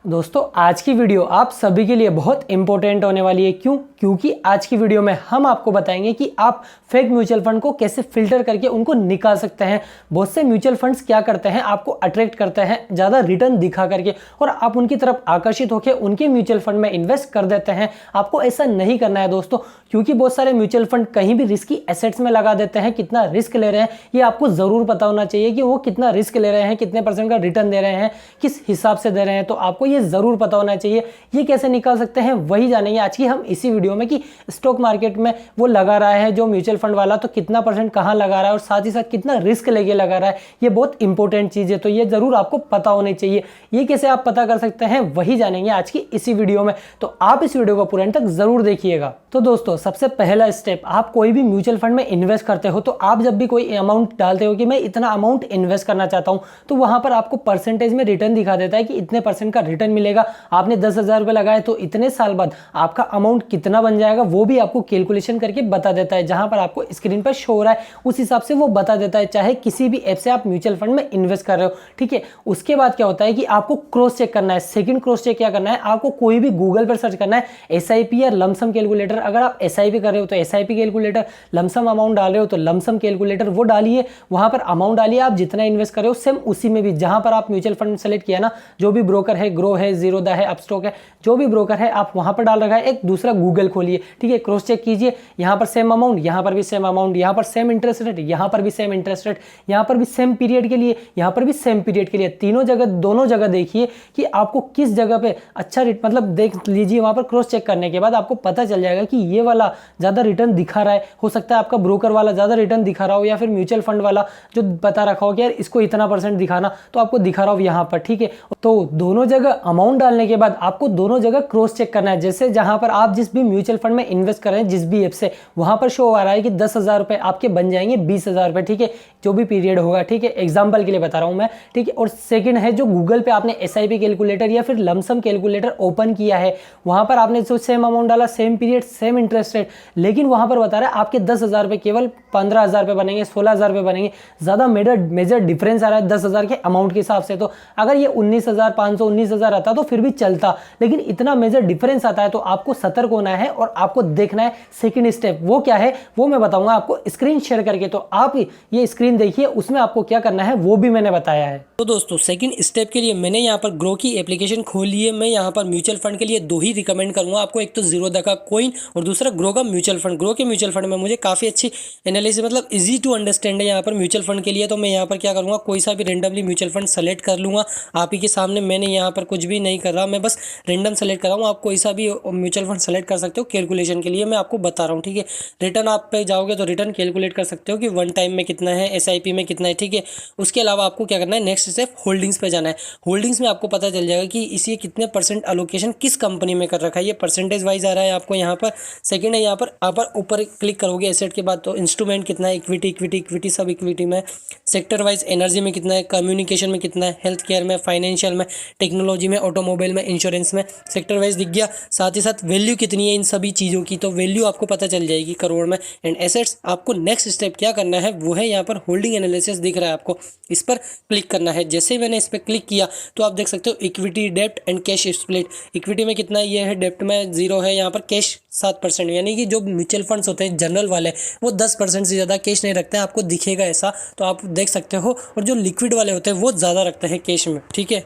दोस्तों आज की वीडियो आप सभी के लिए बहुत इंपॉर्टेंट होने वाली है। क्योंकि आज की वीडियो में हम आपको बताएंगे कि आप फेक म्यूचुअल फंड को कैसे फिल्टर करके उनको निकाल सकते हैं। बहुत से म्यूचुअल फंड्स क्या करते हैं, आपको अट्रैक्ट करते हैं ज़्यादा रिटर्न दिखा करके और आप उनकी तरफ आकर्षित होकर उनके म्यूचुअल फंड में इन्वेस्ट कर देते हैं। आपको ऐसा नहीं करना है दोस्तों, क्योंकि बहुत सारे म्यूचुअल फंड कहीं भी रिस्की एसेट्स में लगा देते हैं। कितना रिस्क ले रहे हैं ये आपको ज़रूर पता होना चाहिए कि वो कितना रिस्क ले रहे हैं, कितने % का रिटर्न दे रहे हैं, किस हिसाब से दे रहे हैं। तो आपको ये जरूर पता होना चाहिए। ये कैसे निकाल सकते हैं वही जानेंगे आज की हम इसी वीडियो में कि स्टॉक मार्केट में वो लगा रहा है जो म्यूचुअल फंड वाला, तो कितना % कहां लगा रहा है और साथ ही साथ कितना रिस्क लेके लगा रहा है। ये बहुत इंपॉर्टेंट चीज है, तो ये जरूर आपको पता होनी चाहिए। ये कैसे आप पता कर सकते हैं वही जानेंगे आज की इसी वीडियो में, तो आप इस वीडियो को पूरे अंत तक जरूर देखिएगा। तो दोस्तों सबसे पहला स्टेप, आप कोई भी म्यूचुअल फंड में इन्वेस्ट करते हो तो आप जब भी कोई अमाउंट डालते हो कि मैं इतना अमाउंट इन्वेस्ट करना चाहता हूं, तो वहां पर आपको परसेंटेज में रिटर्न दिखा देता है कि इतने % का रिटर्न मिलेगा। आपने 10,000 रुपए लगाए तो इतने साल बाद आपका अमाउंट कितना बन जाएगा वो भी आपको कैलकुलेशन करके बता देता है। जहां पर आपको स्क्रीन पर शो हो रहा है उस हिसाब से वो बता देता है, चाहे किसी भी ऐप से आप म्यूचुअल फंड में इन्वेस्ट कर रहे हो। ठीक है, उसके बाद क्या होता है कि आपको क्रॉस चेक करना है। सेकंड क्रॉस चेक क्या करना है, आपको कोई भी गूगल पर सर्च करना है एसआईपी या लमसम कैलकुलेटर। अगर आप एसआईपी कर रहे हो तो एसआईपी कैलकुलेटर, लमसम अमाउंट डाल रहे हो तो लमसम कैलकुलेटर वो डालिए। वहां पर अमाउंट डालिए आप जितना इन्वेस्ट कर रहे हो, सेम उसी में भी जहां पर आप म्यूचुअल फंड सेलेक्ट किया ना, जो भी ब्रोकर है, ग्रो है, जीरोदा है, अपस्टॉक है, जो भी ब्रोकर है आप वहां पर डाल रखा है। एक दूसरा गूगल खोलिए, ठीक है, क्रॉस चेक कीजिए। यहां पर सेम अमाउंट, यहां पर भी सेम अमाउंट, यहां पर सेम इंटरेस्ट रेट, यहां पर भी सेम इंटरेस्ट रेट, यहां पर भी सेम पीरियड के लिए, यहां पर भी सेम पीरियड के लिए, तीनों जगह दोनों जगह देखिए कि आपको किस जगह पे अच्छा रेट, मतलब देख लीजिए। वहां पर क्रॉस चेक करने के बाद आपको पता चल जाएगा कि ये वाला ज्यादा रिटर्न दिखा रहा है। हो सकता है आपका ब्रोकर वाला ज्यादा रिटर्न दिखा रहा हो या फिर म्यूचुअल फंड वाला जो बता रखा हो कि यार इसको इतना % दिखाना, तो आपको दिखा रहा हो यहां पर। ठीक है, तो दोनों जगह अमाउंट डालने के बाद आपको दोनों जगह क्रॉस चेक करना है। जैसे जहां पर आप जिस भी म्यूचुअल फंड में इन्वेस्ट कर रहे हैं, जिस भी ऐप से, वहां पर शो आ रहा है कि 10,000 रुपए आपके बन जाएंगे 20,000 रुपए। ठीक है, जो भी पीरियड होगा। ठीक है, एग्जांपल के लिए बता रहा हूं मैं। ठीक है, और सेकंड है जो गूगल पे आपने एसआईपी कैलकुलेटर या फिर लमसम कैलकुलेटर ओपन किया है, वहां पर आपने जो सेम अमाउंट डाला, same period, same interest rate, लेकिन वहां पर बता रहा है आपके 10,000 रुपए केवल 15,000 रुपए बनेंगे, 16,000 रुपए बनेंगे। ज्यादा मेजर डिफरेंस आ रहा है 10,000 के अमाउंट के हिसाब से। तो अगर ये 19,500 19,000 आता तो फिर भी चलता, लेकिन इतना मेजर डिफरेंस आता है तो आपको सतर्क होना है और आपको देखना है सेकंड स्टेप। वो क्या है वो मैं बताऊंगा आपको स्क्रीन शेयर करके, तो आप ये स्क्रीन देखिए, उसमें आपको क्या करना है वो भी मैंने बताया है। तो दोस्तों सेकंड स्टेप के लिए मैंने यहाँ पर ग्रो की एप्लीकेशन खोल ली है। मैं यहाँ पर म्यूचुअल फंड के लिए 2 ही रिकमेंड करूंगा आपको, एक तो जीरोदा का कॉइन और दूसरा ग्रो का म्यूचुअल फंड। ग्रो के म्यूचुअल फंड में मुझे काफ़ी अच्छी एनालिसिस, मतलब इजी टू अंडरस्टैंड है यहाँ पर म्यूचुअल फंड के लिए। तो मैं यहाँ पर क्या करूँगा, कोई सा भी रेंडमली म्यूचुअल फंड सेलेक्ट कर लूँगा। आप ही के सामने मैंने यहाँ पर कुछ भी नहीं कर रहा, मैं बस रेंडम सेलेक्ट कर रहा हूँ। आप कोई सा भी म्यूचुअल फंड सेलेक्ट कर सकते हो, कैलकुलेशन के लिए मैं आपको बता रहा हूँ। ठीक है, रिटर्न आप पे जाओगे तो रिटर्न कैलकुलेट कर सकते हो कि 1 टाइम में कितना है, एसआईपी में कितना है। ठीक है, उसके अलावा आपको क्या करना है, नेक्स्ट स्टेप होल्डिंग्स पे जाना है। होल्डिंग्स में आपको पता चल जाएगा कि इसी कितने % अलोकेशन किस कंपनी में कर रखा है, ये परसेंटेज वाइज आ रहा है आपको यहाँ पर। सेकंड है यहाँ पर आप ऊपर क्लिक करोगे एसेट के बाद, तो इंस्ट्रूमेंट कितना है, इक्विटी इक्विटी इक्विटी सब इक्विटी में, सेक्टर वाइज एनर्जी में कितना है, कम्युनिकेशन में कितना है, हेल्थ केयर में, फाइनेंशियल में, टेक्नोलॉजी में, ऑटोमोबाइल में, इंश्योरेंस में, सेक्टर वाइज दिख गया। साथ ही साथ वैल्यू कितनी है इन सभी चीज़ों की, तो वैल्यू आपको पता चल जाएगी करोड़ में। एंड एसेट्स, आपको नेक्स्ट स्टेप क्या करना है वो है यहाँ पर होल्डिंग एनालिसिस दिख रहा है आपको, इस पर क्लिक करना है। जैसे ही मैंने इस पर क्लिक किया तो आप देख सकते हो इक्विटी, डेप्ट एंड कैश स्प्लिट। इक्विटी में कितना ये है, डेप्ट में 0 है, यहाँ पर कैश 7%। यानी कि जो म्यूचुअल फंड्स होते हैं जनरल वाले, वो 10% से ज़्यादा कैश नहीं रखते हैं, आपको दिखेगा ऐसा, तो आप देख सकते हो। और जो लिक्विड वाले होते हैं वो ज़्यादा रखते हैं कैश में। ठीक है,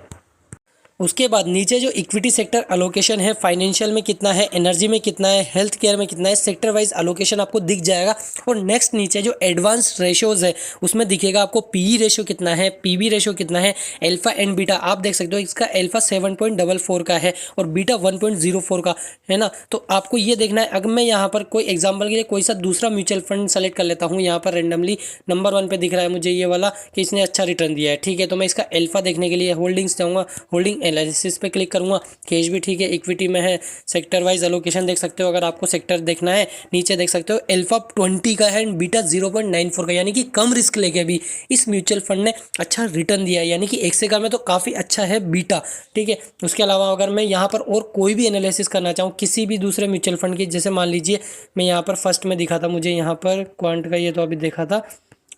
उसके बाद नीचे जो इक्विटी सेक्टर अलोकेशन है, फाइनेंशियल में कितना है, एनर्जी में कितना है, हेल्थ केयर में कितना है, सेक्टर वाइज अलोकेशन आपको दिख जाएगा। और नेक्स्ट नीचे जो एडवांस रेशियोज है उसमें दिखेगा आपको पीई रेशियो कितना है, पीबी रेशियो कितना है, अल्फा एंड बीटा आप देख सकते हो। इसका अल्फा 7.44 का है और बीटा 1.04 का है ना। तो आपको ये देखना है। अगर मैं यहाँ पर कोई एग्जाम्पल के लिए कोई सा दूसरा म्यूचुअल फंड सेलेक्ट कर लेता हूँ, यहाँ पर रेंडमली नंबर 1 पे दिख रहा है मुझे ये वाला कि इसने अच्छा रिटर्न दिया है। ठीक है, तो मैं इसका अल्फा देखने के लिए होल्डिंग्स जाऊँगा, होल्डिंग एनालिसिस पे क्लिक करूंगा। कैश भी ठीक है, इक्विटी में है, सेक्टर वाइज अलोकेशन देख सकते हो। अगर आपको सेक्टर देखना है नीचे देख सकते हो अल्फा 20 का है एंड बीटा 0.94 का, यानी कि कम रिस्क लेके भी इस म्यूचुअल फंड ने अच्छा रिटर्न दिया है, यानी कि 1 से कम में तो काफ़ी अच्छा है बीटा। ठीक है, उसके अलावा अगर मैं यहाँ पर और कोई भी एनालिसिस करना चाहूँ किसी भी दूसरे म्यूचुअल फंड की, जैसे मान लीजिए मैं यहाँ पर फर्स्ट में दिखा था मुझे यहाँ पर क्वांट का, ये तो अभी देखा था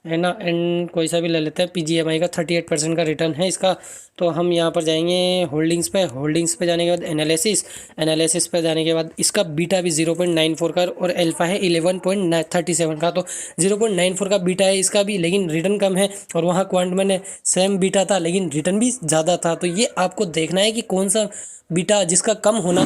है ना, एंड कोई सा भी ले लेते हैं। PGMI का 38% का रिटर्न है इसका। तो हम यहाँ पर जाएंगे होल्डिंग्स पे जाने के बाद एनालिसिस पे जाने के बाद इसका बीटा भी 0.94 का और अल्फा है 11.37 का। तो 0.94 का बीटा है इसका भी, लेकिन रिटर्न कम है। और वहाँ क्वांट में सेम बीटा था लेकिन रिटर्न भी ज़्यादा था। तो ये आपको देखना है कि कौन सा बीटा जिसका कम होना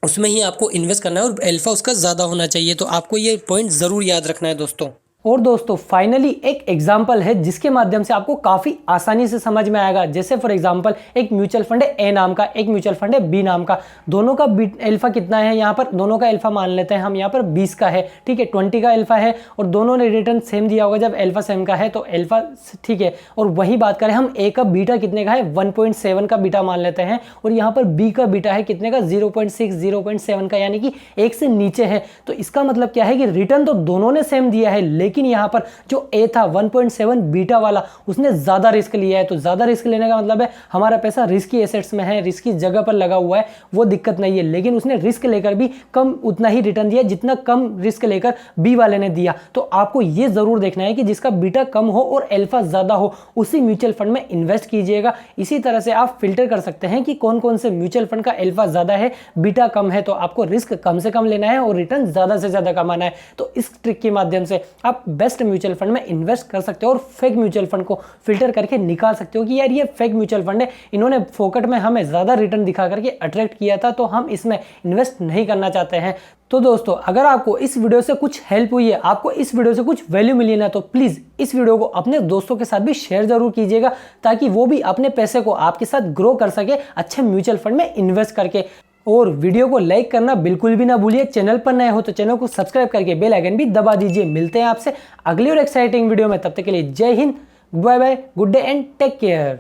उसमें ही आपको इन्वेस्ट करना है और अल्फा उसका ज़्यादा होना चाहिए। तो आपको ये पॉइंट ज़रूर याद रखना है दोस्तों। और दोस्तों फाइनली एक एग्जाम्पल है जिसके माध्यम से आपको काफी आसानी से समझ में आएगा। जैसे फॉर एग्जांपल एक म्यूचुअल फंड है ए नाम का, एक म्यूचुअल फंड है बी नाम का। दोनों का अल्फा कितना है, यहाँ पर दोनों का अल्फा मान लेते हैं हम, यहाँ पर 20 का है, ठीक है, 20 का अल्फा है और दोनों ने रिटर्न सेम दिया होगा। जब अल्फा सेम का है तो अल्फा ठीक है। और वही बात करें हम ए का बीटा कितने का है, 1.7 का बीटा मान लेते हैं और यहाँ पर बी का बीटा है कितने का, 0.6 0.7 का, यानी कि एक से नीचे है। तो इसका मतलब क्या है कि रिटर्न तो दोनों ने सेम दिया है, लेकिन यहाँ पर जो ए था 1.7 बीटा वाला उसने ज्यादा रिस्क लिया है। तो ज्यादा रिस्क लेने का मतलब है हमारा पैसा रिस्की एसेट्स में है, रिस्की जगह पर लगा हुआ है, वो दिक्कत नहीं है। लेकिन उसने रिस्क लेकर भी कम उतना ही रिटर्न दिया जितना कम रिस्क लेकर बी वाले ने दिया। तो आपको ये जरूर देखना है कि जिसका बीटा कम हो और अल्फा ज्यादा हो उसी म्यूचुअल फंड में इन्वेस्ट कीजिएगा। इसी तरह से आप फिल्टर कर सकते हैं कि कौन कौन से म्यूचुअल फंड का अल्फा ज्यादा है, बीटा कम है, तो आपको रिस्क कम से कम लेना है और रिटर्न ज्यादा से ज्यादा कमाना है। तो इस ट्रिक के माध्यम से आप बेस्ट म्यूचुअल फंड में इन्वेस्ट कर सकते हो और फेक म्यूचुअल फंड को फिल्टर करके निकाल सकते हो कि यार ये फेक म्यूचुअल फंड है, इन्होंने फोकट में हमें ज्यादा रिटर्न दिखा करके अट्रैक्ट किया था, तो हम इसमें इन्वेस्ट नहीं करना चाहते हैं। तो दोस्तों अगर आपको इस वीडियो से कुछ हेल्प हुई है, आपको इस वीडियो से कुछ वैल्यू मिली है ना, तो प्लीज इस वीडियो को अपने दोस्तों के साथ भी शेयर जरूर कीजिएगा ताकि वो भी अपने पैसे को आपके साथ ग्रो कर सके अच्छे म्यूचुअल फंड में इन्वेस्ट करके। और वीडियो को लाइक करना बिल्कुल भी ना भूलिए। चैनल पर नए हो तो चैनल को सब्सक्राइब करके बेल आइकन भी दबा दीजिए। मिलते हैं आपसे अगली और एक्साइटिंग वीडियो में, तब तक के लिए जय हिंद, bye bye, good day and take care.